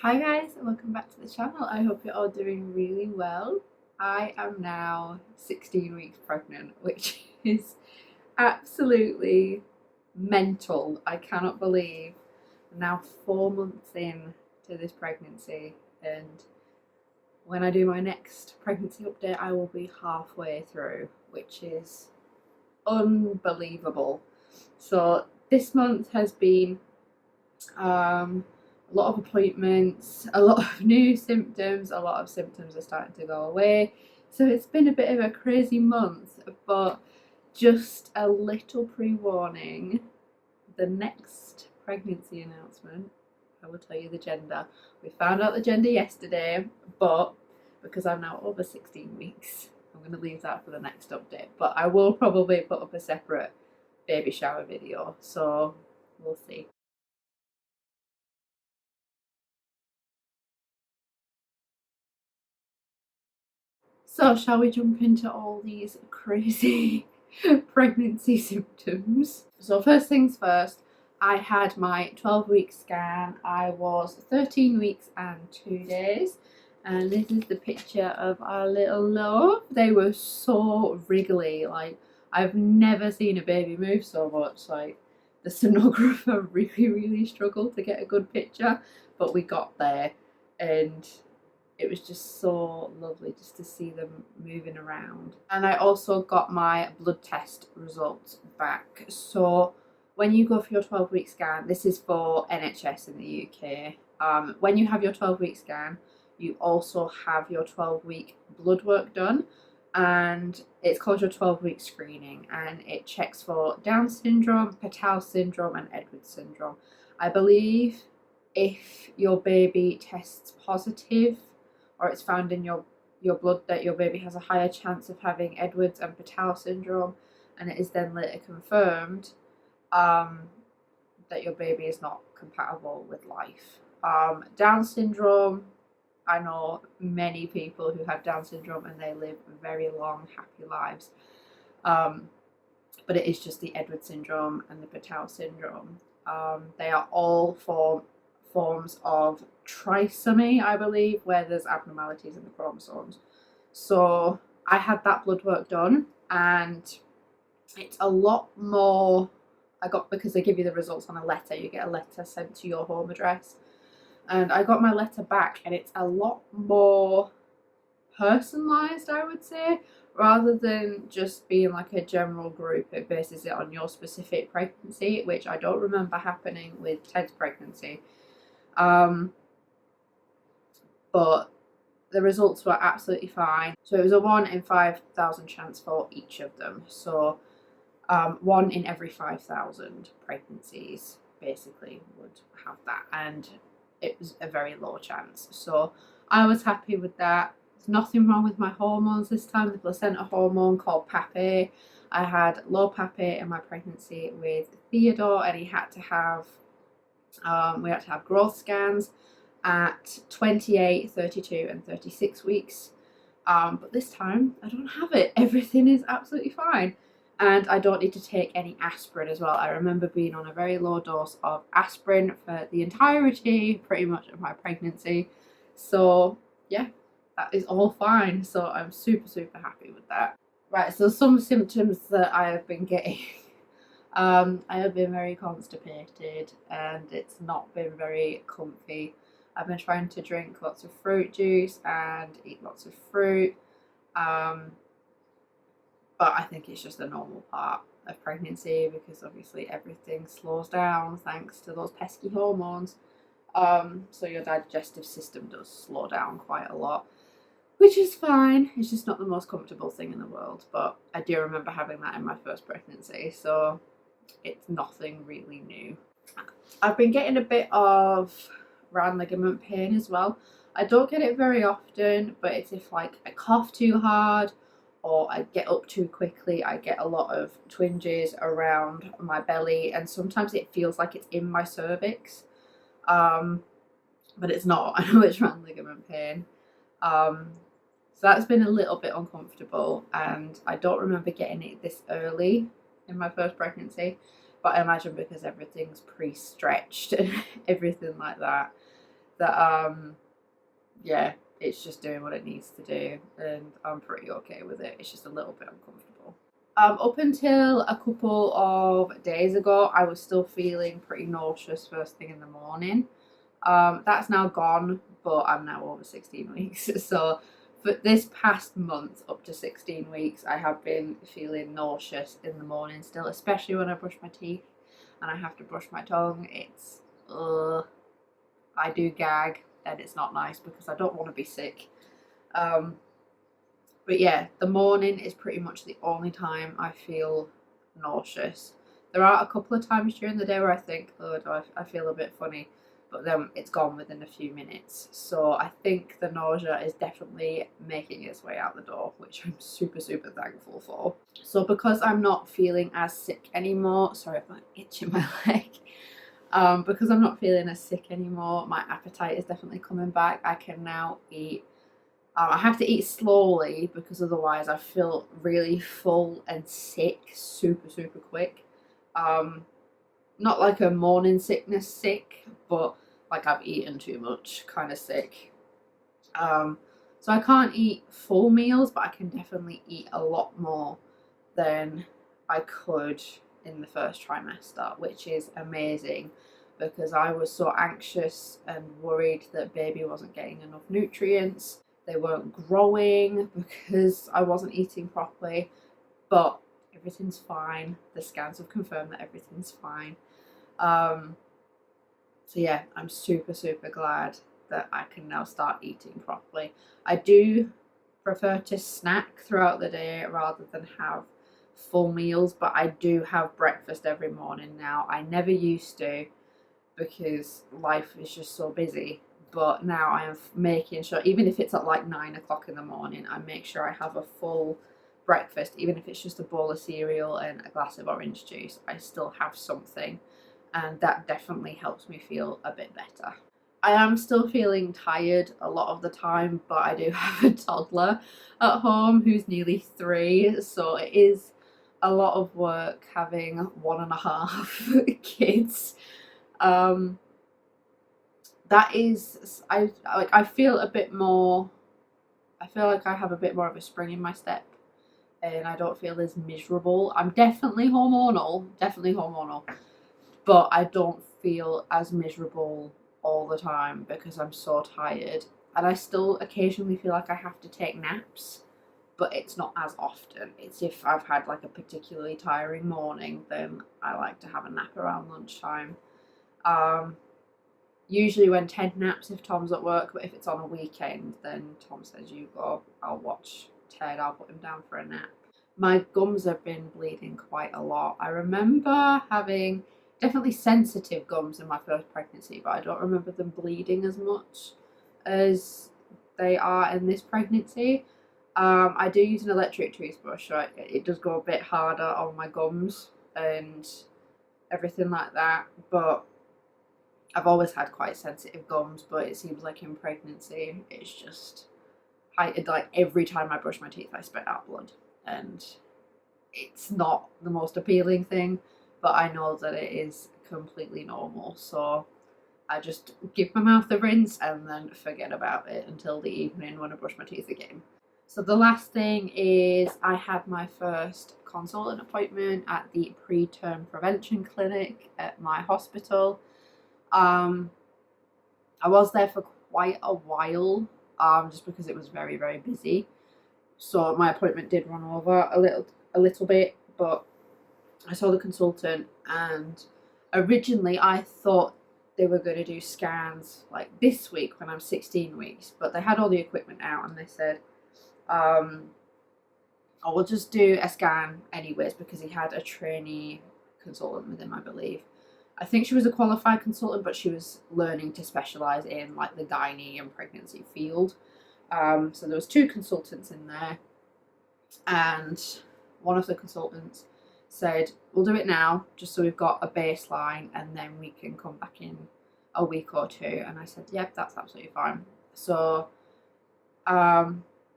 Hi guys, and welcome back to the channel. I hope you're all doing really well. I am now 16 weeks pregnant, which is absolutely mental. I cannot believe I'm now 4 months in to this pregnancy, and when I do my next pregnancy update I will be halfway through, which is unbelievable. So this month has been a lot of appointments, a lot of new symptoms, a lot of symptoms are starting to go away. So it's been a bit of a crazy month, but just a little pre-warning, the next pregnancy announcement, I will tell you the gender. We found out the gender yesterday, but because I'm now over 16 weeks, I'm going to leave that for the next update. But I will probably put up a separate baby shower video, so we'll see. So, shall we jump into all these crazy pregnancy symptoms? So, first things first, I had my 12-week scan. I was 13 weeks and 2 days. And this is the picture of our little love. They were so wriggly. Like, I've never seen a baby move so much. Like, the sonographer really struggled to get a good picture, but we got there. And it was just so lovely just to see them moving around. And I also got my blood test results back. So when you go for your 12-week scan, this is for NHS in the UK. When you have your 12-week scan, you also have your 12-week blood work done, and it's called your 12-week screening, and it checks for Down syndrome, Patau syndrome, and Edwards syndrome. I believe if your baby tests positive, or it's found in your blood that your baby has a higher chance of having Edwards and Patau syndrome, and it is then later confirmed that your baby is not compatible with life. Down syndrome, I know many people who have Down syndrome and they live very long, happy lives. But it is just the Edwards syndrome and the Patau syndrome. They are all forms of trisomy, I believe, where there's abnormalities in the chromosomes. So I had that blood work done, and it's a lot more. I got, because they give you the results on a letter, you get a letter sent to your home address, and I got my letter back, and it's a lot more personalized, I would say, rather than just being like a general group. It bases it on your specific pregnancy, which I don't remember happening with Ted's pregnancy. But the results were absolutely fine. So it was a 1 in 5,000 chance for each of them. So 1 in every 5,000 pregnancies basically would have that, and it was a very low chance. So I was happy with that. There's nothing wrong with my hormones this time. The placenta hormone called PAPA. I had low PAPA in my pregnancy with Theodore, and he had to have we had to have growth scans at 28, 32 and 36 weeks. But this time I don't have it. Everything is absolutely fine. And I don't need to take any aspirin as well. I remember being on a very low dose of aspirin for the entirety, pretty much, of my pregnancy. So yeah, that is all fine. So I'm super happy with that. Right, so some symptoms that I have been getting. I have been very constipated, and it's not been very comfy. I've been trying to drink lots of fruit juice and eat lots of fruit. But I think it's just a normal part of pregnancy, because obviously everything slows down thanks to those pesky hormones. So your digestive system does slow down quite a lot, which is fine. It's just not the most comfortable thing in the world, but I do remember having that in my first pregnancy, so it's nothing really new. I've been getting a bit of round ligament pain as well. I don't get it very often, but it's if like I cough too hard or I get up too quickly, I get a lot of twinges around my belly, and sometimes it feels like it's in my cervix. But it's not. I know it's round ligament pain. So that's been a little bit uncomfortable, and I don't remember getting it this early in my first pregnancy, but I imagine because everything's pre-stretched and everything like that, that yeah, it's just doing what it needs to do, and I'm pretty okay with it. It's just a little bit uncomfortable. Up until a couple of days ago, I was still feeling pretty nauseous first thing in the morning. That's now gone, but I'm now over 16 weeks. So for this past month, up to 16 weeks, I have been feeling nauseous in the morning still, especially when I brush my teeth and I have to brush my tongue. It's, I do gag, and it's not nice because I don't want to be sick. But yeah, the morning is pretty much the only time I feel nauseous. There are a couple of times during the day where I think, oh, I feel a bit funny, but then it's gone within a few minutes. So I think the nausea is definitely making its way out the door, which I'm super, super thankful for. So because I'm not feeling as sick anymore, sorry if I'm itching my leg. Because I'm not feeling as sick anymore, my appetite is definitely coming back. I can now eat. I have to eat slowly because otherwise I feel really full and sick super, super quick. Not like a morning sickness sick, but like I've eaten too much kind of sick. So I can't eat full meals, but I can definitely eat a lot more than I could in the first trimester, which is amazing because I was so anxious and worried that baby wasn't getting enough nutrients. They weren't growing because I wasn't eating properly, but everything's fine. The scans have confirmed that everything's fine. So yeah, I'm super, super glad that I can now start eating properly. I do prefer to snack throughout the day rather than have full meals, but I do have breakfast every morning now. I never used to because life is just so busy, but now I am making sure, even if it's at like 9 o'clock in the morning, I make sure I have a full breakfast. Even if it's just a bowl of cereal and a glass of orange juice, I still have something, and that definitely helps me feel a bit better. I am still feeling tired a lot of the time, but I do have a toddler at home who's nearly 3, so it is a lot of work having 1.5 kids. That is, I feel a bit more, I feel like I have a bit more of a spring in my step, and I don't feel as miserable. I'm definitely hormonal, but I don't feel as miserable all the time because I'm so tired. And I still occasionally feel like I have to take naps, but it's not as often. It's if I've had like a particularly tiring morning, then I like to have a nap around lunchtime. Usually when Ted naps if Tom's at work, but if it's on a weekend, then Tom says, you go, I'll watch Ted, I'll put him down for a nap. My gums have been bleeding quite a lot. I remember having definitely sensitive gums in my first pregnancy, but I don't remember them bleeding as much as they are in this pregnancy. I do use an electric toothbrush, so it does go a bit harder on my gums and everything like that, but I've always had quite sensitive gums, but it seems like in pregnancy, it's just, like every time I brush my teeth, I spit out blood, and it's not the most appealing thing, but I know that it is completely normal, so I just give my mouth a rinse and then forget about it until the evening when I brush my teeth again. So the last thing is I had my first consultant appointment at the preterm prevention clinic at my hospital. I was there for quite a while, just because it was very, very busy. So my appointment did run over a little bit, but I saw the consultant, and originally I thought they were going to do scans like this week when I'm 16 weeks, but they had all the equipment out and they said, I will just do a scan anyways, because he had a trainee consultant with him, I believe. I think she was a qualified consultant, but she was learning to specialise in like the gynae and pregnancy field. So there was 2 consultants in there, and one of the consultants said, we'll do it now just so we've got a baseline and then we can come back in a week or 2. And I said, yep, that's absolutely fine. So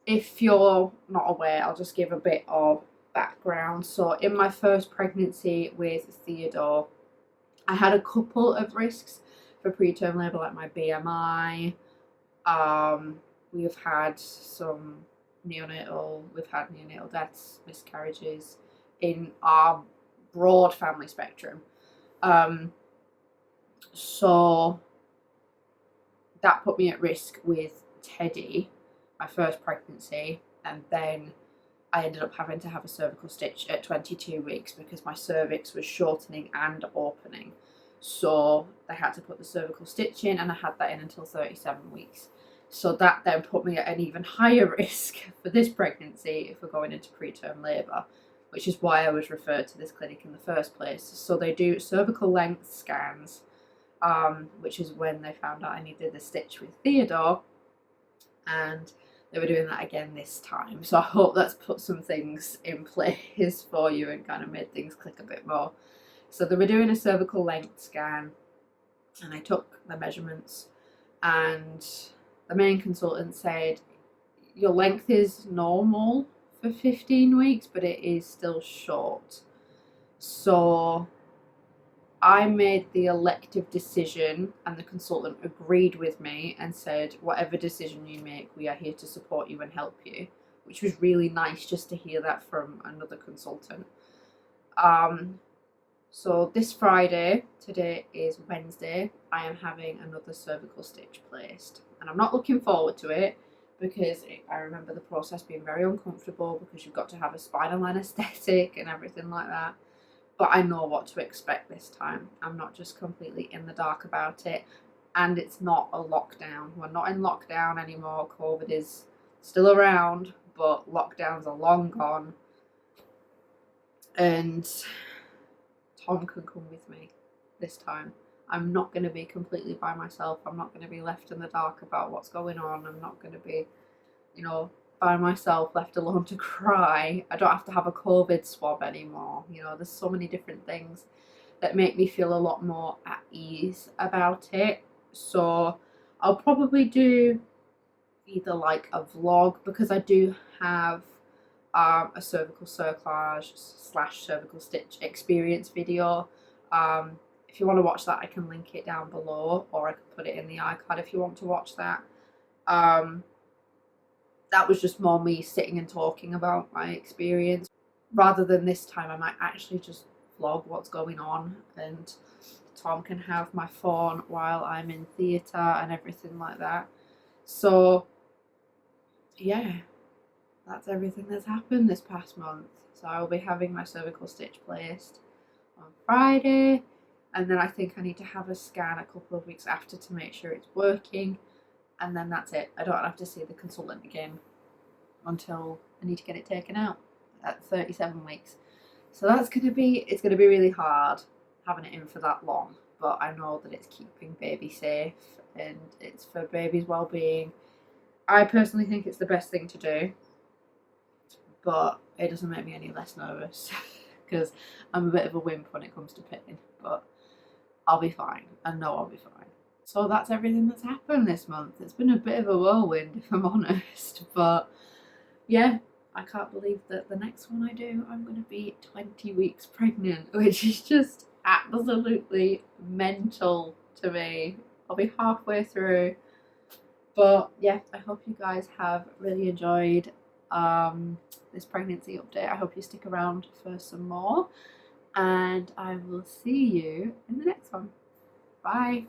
if you're not aware, I'll just give a bit of background. So in my first pregnancy with Theodore, I had a couple of risks for preterm labour, like my BMI. We've had neonatal deaths, miscarriages in our broad family spectrum. So that put me at risk with Teddy, my first pregnancy, and then I ended up having to have a cervical stitch at 22 weeks because my cervix was shortening and opening. So they had to put the cervical stitch in, and I had that in until 37 weeks. So that then put me at an even higher risk for this pregnancy if we're going into preterm labour, which is why I was referred to this clinic in the first place. So they do cervical length scans, which is when they found out I needed a stitch with Theodore, and they were doing that again this time. So I hope that's put some things in place for you and kind of made things click a bit more. So they were doing a cervical length scan, and I took the measurements, and the main consultant said your length is normal for 15 weeks, but it is still short. So I made the elective decision, and the consultant agreed with me and said, whatever decision you make, we are here to support you and help you, which was really nice just to hear that from another consultant. So this Friday, today is Wednesday, I am having another cervical stitch placed, and I'm not looking forward to it because I remember the process being very uncomfortable because you've got to have a spinal anaesthetic and everything like that. But I know what to expect this time. I'm not just completely in the dark about it, and it's not a lockdown. We're not in lockdown anymore. COVID is still around, but lockdowns are long gone, and Tom can come with me this time. I'm not going to be completely by myself. I'm not going to be left in the dark about what's going on. I'm not going to be, by myself, left alone to cry. I don't have to have a COVID swab anymore. There's so many different things that make me feel a lot more at ease about it. So I'll probably do either like a vlog, because I do have a cervical cerclage / cervical stitch experience video. If you want to watch that, I can link it down below, or I can put it in the iCard if you want to watch that. That was just more me sitting and talking about my experience. Rather than this time, I might actually just vlog what's going on, and Tom can have my phone while I'm in theatre and everything like that. So yeah, that's everything that's happened this past month. So I will be having my cervical stitch placed on Friday, and then I think I need to have a scan a couple of weeks after to make sure it's working, and then that's it. I don't have to see the consultant again until I need to get it taken out at 37 weeks. So it's gonna be really hard having it in for that long, but I know that it's keeping baby safe and it's for baby's well-being. I personally think it's the best thing to do, but it doesn't make me any less nervous because I'm a bit of a wimp when it comes to pitting, but I'll be fine. I know I'll be fine. So that's everything that's happened this month. It's been a bit of a whirlwind, if I'm honest, but yeah, I can't believe that the next one I do, I'm going to be 20 weeks pregnant, which is just absolutely mental to me. I'll be halfway through. But yeah, I hope you guys have really enjoyed this pregnancy update. I hope you stick around for some more, and I will see you in the next one. Bye.